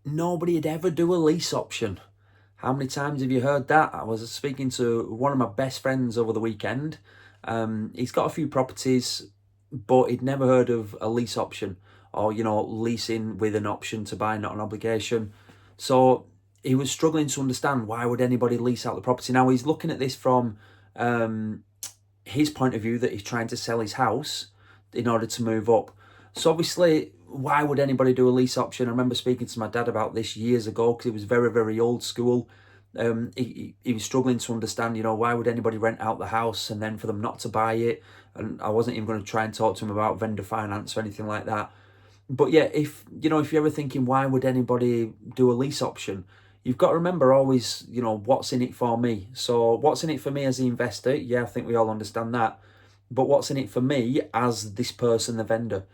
nobody would ever do a lease option. How many times have you heard that? I was speaking to one of my best friends over the weekend. He's got a few properties, but he'd never heard of a lease option, or, leasing with an option to buy, not an obligation. So he was struggling to understand, why would anybody lease out the property? Now he's looking at this from his point of view, that he's trying to sell his house in order to move up. So obviously, why would anybody do a lease option? I remember speaking to my dad about this years ago, because it was very, very old school. He was struggling to understand, why would anybody rent out the house and then for them not to buy it? And I wasn't even going to try and talk to him about vendor finance or anything like that. But yeah, if you're ever thinking, why would anybody do a lease option, you've got to remember always, what's in it for me. So what's in it for me as the investor? Yeah, I think we all understand that. But what's in it for me as this person, the vendor?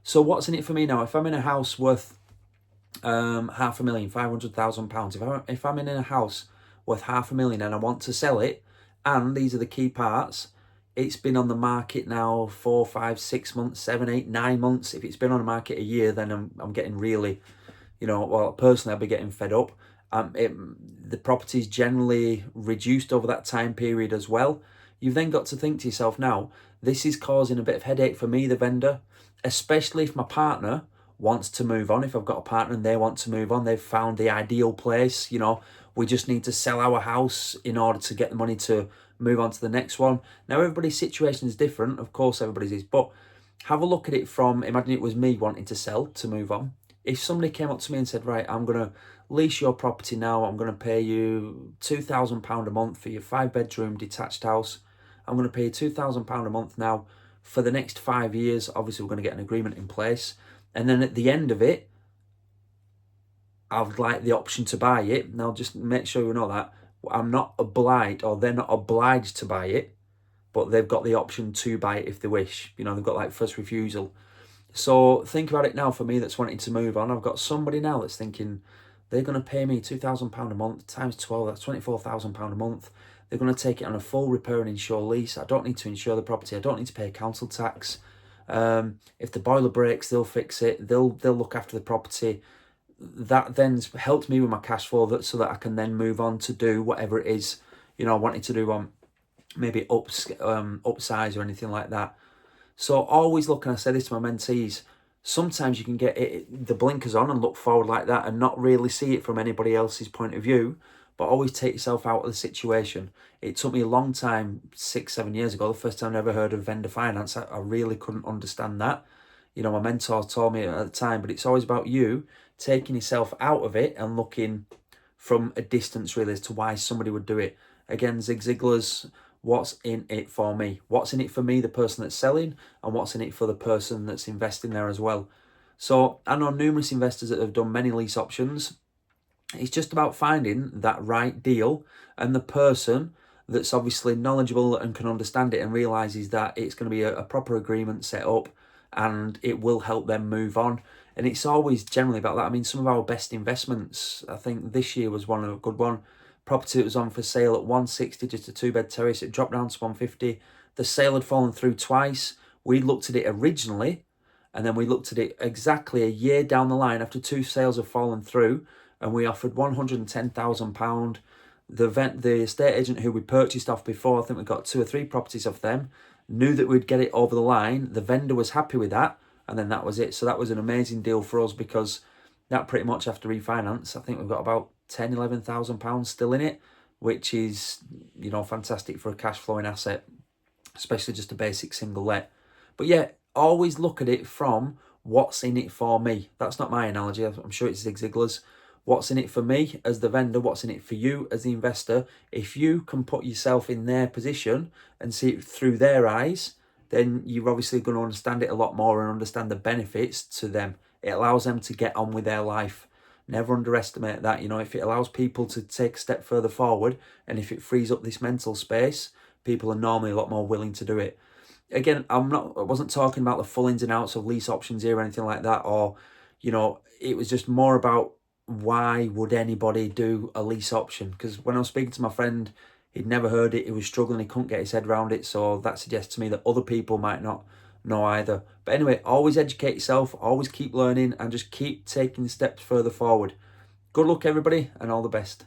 So what's in it for me now? If I'm in a house worth £500,000, £500,000, if I'm in a house worth £500,000 and I want to sell it, and these are the key parts, it's been on the market now 4, 5, 6 months, 7, 8, 9 months. If it's been on the market a year, then I'm getting really, well, personally, I'll be getting fed up. The property's generally reduced over that time period as well. You've then got to think to yourself, now, this is causing a bit of headache for me, the vendor, especially if my partner wants to move on. If I've got a partner and they want to move on, they've found the ideal place, we just need to sell our house in order to get the money to move on to the next one. Now, everybody's situation is different. Of course, everybody's is, but have a look at it from, imagine it was me wanting to sell, to move on. If somebody came up to me and said, right, I'm going to lease your property now, I'm going to pay you £2,000 a month for your 5-bedroom detached house. I'm going to pay you £2,000 a month now for the next 5 years. Obviously, we're going to get an agreement in place. And then at the end of it, I'd like the option to buy it. Now, just make sure you know that I'm not obliged, or they're not obliged to buy it, but they've got the option to buy it if they wish. They've got like first refusal. So think about it now for me that's wanting to move on. I've got somebody now that's thinking they're going to pay me £2,000 a month times 12, that's £24,000 a month. They're going to take it on a full repair and insure lease. I don't need to insure the property. I don't need to pay council tax. If the boiler breaks, they'll fix it. They'll look after the property. That then helped me with my cash flow, so that I can then move on to do whatever it is, I wanted to do on maybe upsize or anything like that. So always look, and I say this to my mentees, sometimes you can get the blinkers on and look forward like that and not really see it from anybody else's point of view, but always take yourself out of the situation. It took me a long time, 6, 7 years ago, the first time I ever heard of vendor finance. I really couldn't understand that. My mentor told me at the time, but it's always about you taking yourself out of it and looking from a distance really as to why somebody would do it. Again, Zig Ziglar's, what's in it for me? What's in it for me, the person that's selling, and what's in it for the person that's investing there as well? So I know numerous investors that have done many lease options. It's just about finding that right deal and the person that's obviously knowledgeable and can understand it and realizes that it's going to be a proper agreement set up and it will help them move on. And it's always generally about that. I mean, some of our best investments, I think this year was a good one. Property that was on for sale at 160, just a 2-bed terrace. It dropped down to 150. The sale had fallen through twice. We looked at it originally, and then we looked at it exactly a year down the line after 2 sales have fallen through, and we offered £110,000. The estate agent who we purchased off before, I think we got 2 or 3 properties off them, knew that we'd get it over the line. The vendor was happy with that, and then that was it. So that was an amazing deal for us, because that pretty much after refinance, I think we've got about £10,000-11,000 still in it, which is, fantastic for a cash flowing asset, especially just a basic single let. But yeah, always look at it from what's in it for me. That's not my analogy. I'm sure it's Zig Ziglar's. What's in it for me as the vendor? What's in it for you as the investor? If you can put yourself in their position and see it through their eyes, then you're obviously going to understand it a lot more and understand the benefits to them. It allows them to get on with their life. Never underestimate that. If it allows people to take a step further forward, and if it frees up this mental space, people are normally a lot more willing to do it. Again, I wasn't talking about the full ins and outs of lease options here or anything like that, or, it was just more about why would anybody do a lease option? Because when I was speaking to my friend, he'd never heard it, he was struggling, he couldn't get his head around it, so that suggests to me that other people might not know either. But anyway, always educate yourself, always keep learning, and just keep taking steps further forward. Good luck, everybody, and all the best.